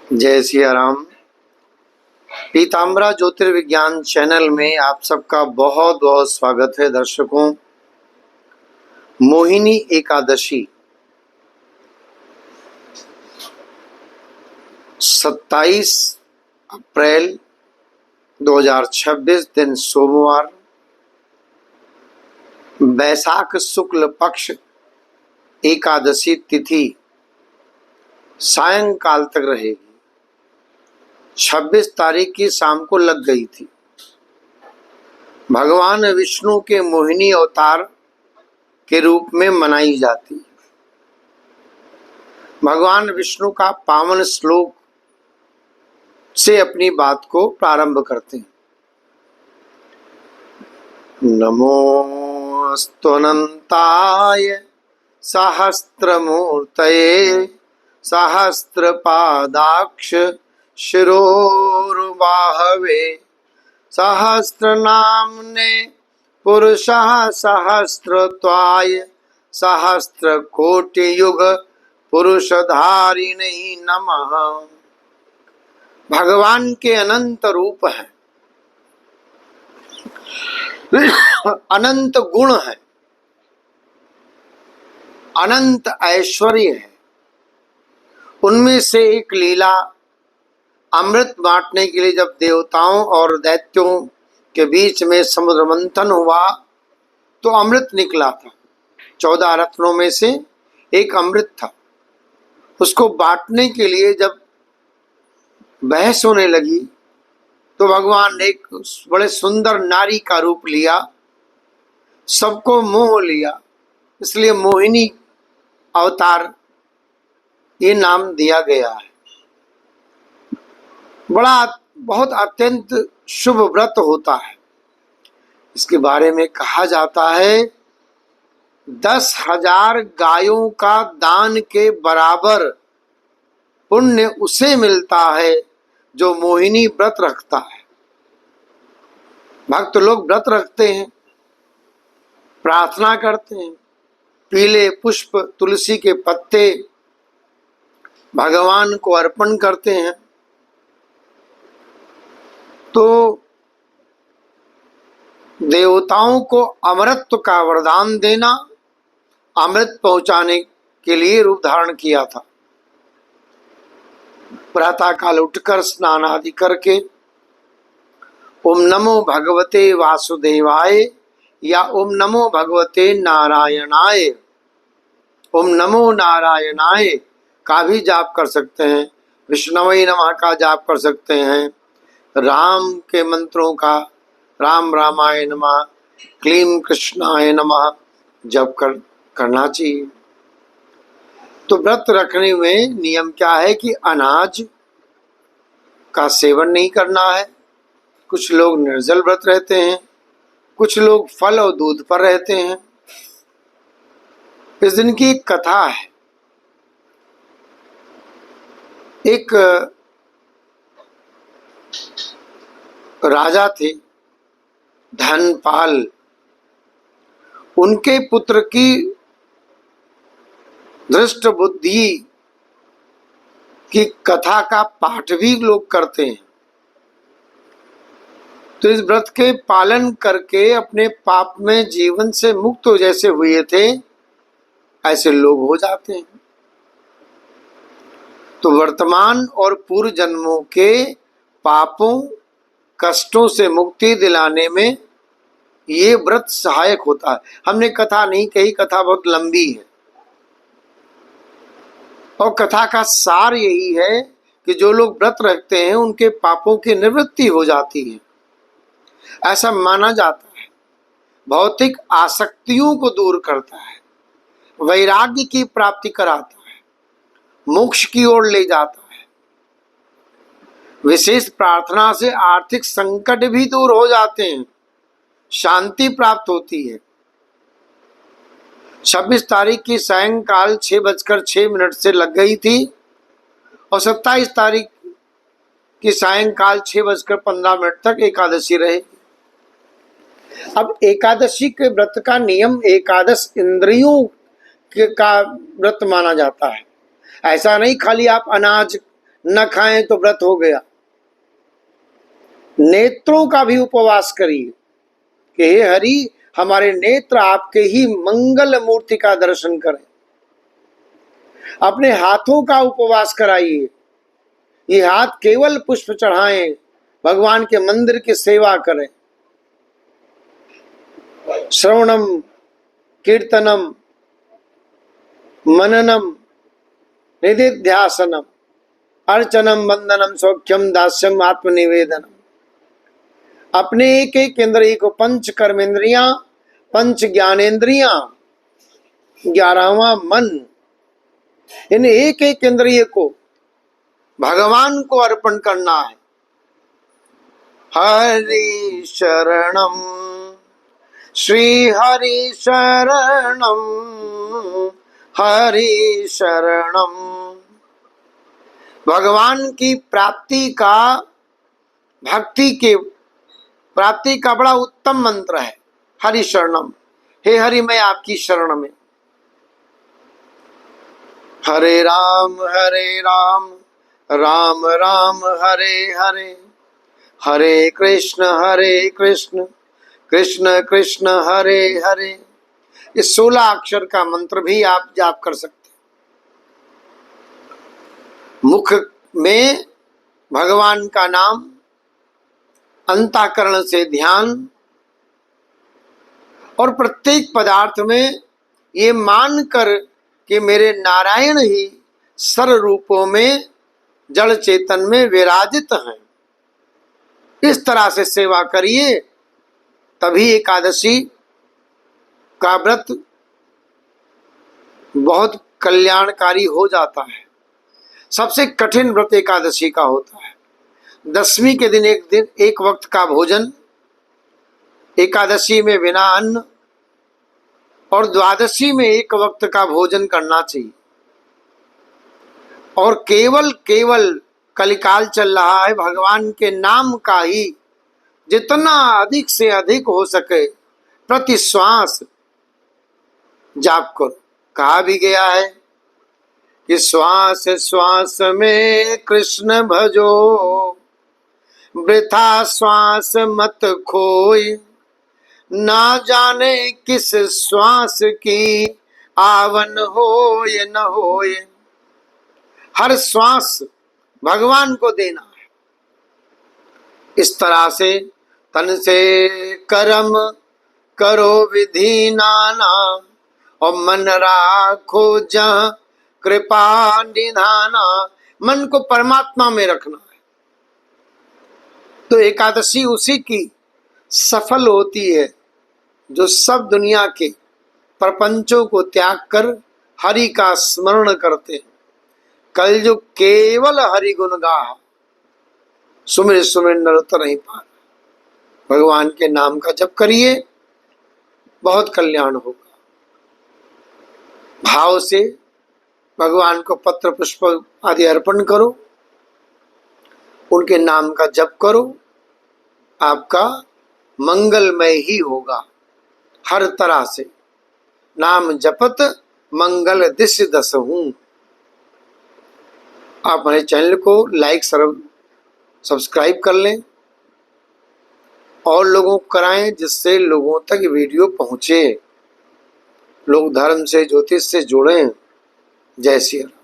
जय सिया राम। पीताम्बरा ज्योतिर्विज्ञान चैनल में आप सबका बहुत बहुत स्वागत है। दर्शकों, मोहिनी एकादशी 27 अप्रैल 2026 दिन सोमवार, बैसाख शुक्ल पक्ष एकादशी तिथि सायंकाल तक रहेगी। 26 तारीख की शाम को लग गई थी। भगवान विष्णु के मोहिनी अवतार के रूप में मनाई जाती है। भगवान विष्णु का पावन श्लोक से अपनी बात को प्रारंभ करते हैं। नमोस्तुनंताय सहस्त्रमूर्तये सहस्रपादाक्ष शिरोर्बाहवे सहस्रनाम्ने पुरुषः सहस्रत्वाय सहस्रकोटियुग पुरुषधारिणे नमः। भगवान के अनंत रूप हैं, अनंत गुण है, अनंत ऐश्वर्य है। उनमें से एक लीला अमृत बांटने के लिए जब देवताओं और दैत्यों के बीच में समुद्र मंथन हुआ तो अमृत निकला था। 14 रत्नों में से एक अमृत था। उसको बांटने के लिए जब बहस होने लगी तो भगवान ने एक बड़े सुंदर नारी का रूप लिया, सबको मोह लिया, इसलिए मोहिनी अवतार ये नाम दिया गया है। बहुत अत्यंत शुभ व्रत होता है। इसके बारे में कहा जाता है 10,000 गायों का दान के बराबर पुण्य उसे मिलता है जो मोहिनी व्रत रखता है। भक्त लोग व्रत रखते हैं, प्रार्थना करते हैं, पीले पुष्प तुलसी के पत्ते भगवान को अर्पण करते हैं। तो देवताओं को अमरत्व का वरदान देना, अमृत पहुंचाने के लिए रूप धारण किया था। प्रातः काल उठकर स्नान आदि करके ओम नमो भगवते वासुदेवाय या ओम नमो भगवते नारायणाय, ओम नमो नारायणाय का भी जाप कर सकते हैं, विष्णवे नमः का जाप कर सकते हैं, राम के मंत्रों का राम रामाय नमः, क्लीम कृष्णाय नमः जप करना चाहिए। तो व्रत रखने में नियम क्या है कि अनाज का सेवन नहीं करना है। कुछ लोग निर्जल व्रत रहते हैं, कुछ लोग फल और दूध पर रहते हैं। इस दिन की एक कथा है। एक राजा थे धनपाल। उनके पुत्र की दृष्ट बुद्धि की कथा का पाठ भी लोग करते हैं। तो इस व्रत के पालन करके अपने पाप में जीवन से मुक्त हो जैसे हुए थे ऐसे लोग हो जाते हैं। तो वर्तमान और पूर्व जन्मों के पापों कष्टों से मुक्ति दिलाने में ये व्रत सहायक होता है। हमने कथा नहीं कही, कथा बहुत लंबी है और कथा का सार यही है कि जो लोग व्रत रखते हैं उनके पापों की निवृत्ति हो जाती है, ऐसा माना जाता है। भौतिक आसक्तियों को दूर करता है, वैराग्य की प्राप्ति कराता है, मोक्ष की ओर ले जाता है। विशेष प्रार्थना से आर्थिक संकट भी दूर हो जाते हैं, शांति प्राप्त होती है। 26 तारीख की सायंकाल 6:06 से लग गई थी और 27 तारीख की सायंकाल 6:15 तक एकादशी रहे। अब एकादशी के व्रत का नियम एकादश इंद्रियों का व्रत माना जाता है। ऐसा नहीं खाली आप अनाज न खाएं तो व्रत हो गया। नेत्रों का भी उपवास करिए कि हे हरि, हमारे नेत्र आपके ही मंगल मूर्ति का दर्शन करें। अपने हाथों का उपवास कराइए, ये हाथ केवल पुष्प चढ़ाएं, भगवान के मंदिर की सेवा करें। श्रवणम, कीर्तनम, मननम, निधिध्यासनम, अर्चनम, वंदनम, सौख्यम, दास्यम, आत्मनिवेदनम। अपने एक एक इंद्रिय को, पंच कर्मेंद्रियां, पंच ज्ञानेन्द्रियां, 11वां मन, इन एक एक इंद्रिय को भगवान को अर्पण करना है। हरि शरणम, श्री हरि शरणम, हरि शरणम। भगवान की प्राप्ति का, भक्ति के प्राप्ति का बड़ा उत्तम मंत्र है हरि शरणम। हे हरि, मैं आपकी शरण में। हरे राम राम राम हरे हरे, हरे कृष्ण कृष्ण कृष्ण हरे हरे। इस 16 अक्षर का मंत्र भी आप जाप कर सकते हैं। मुख में भगवान का नाम, अंतःकरण से ध्यान, और प्रत्येक पदार्थ में ये मानकर कि मेरे नारायण ही सर्व रूपों में जड़ चेतन में विराजित हैं। इस तरह से सेवा करिए, तभी एकादशी का व्रत बहुत कल्याणकारी हो जाता है। सबसे कठिन व्रत एकादशी का होता है। दशमी के दिन एक वक्त का भोजन, एकादशी में बिना अन्न, और द्वादशी में एक वक्त का भोजन करना चाहिए। और केवल कलिकाल चल रहा है, भगवान के नाम का ही जितना अधिक से अधिक हो सके प्रति श्वास जाप करो। कहा भी गया है कि श्वास श्वास में कृष्ण भजो, वृथा श्वास मत खोई, ना जाने किस श्वास की आवन होए न होए। हर श्वास भगवान को देना है। इस तरह से तन से कर्म करो विधि नाना, और मन राखो जहाँ कृपा निधाना। मन को परमात्मा में रखना है। तो एकादशी उसी की सफल होती है जो सब दुनिया के प्रपंचों को त्याग कर हरि का स्मरण करते हैं। कल जो केवल हरि गुण गाहा, सुमिर सुमिर नर नहीं पार। भगवान के नाम का जप करिए, बहुत कल्याण होगा। भाव से भगवान को पत्र पुष्प आदि अर्पण करो, उनके नाम का जप करो, आपका मंगलमय ही होगा। हर तरह से नाम जपत मंगल दिश दसहूं। आप हमारे चैनल को लाइक सब्सक्राइब कर लें और लोगों को कराएं, जिससे लोगों तक वीडियो पहुंचे, लोग धर्म से ज्योतिष से जुड़ें। जय श्री राम।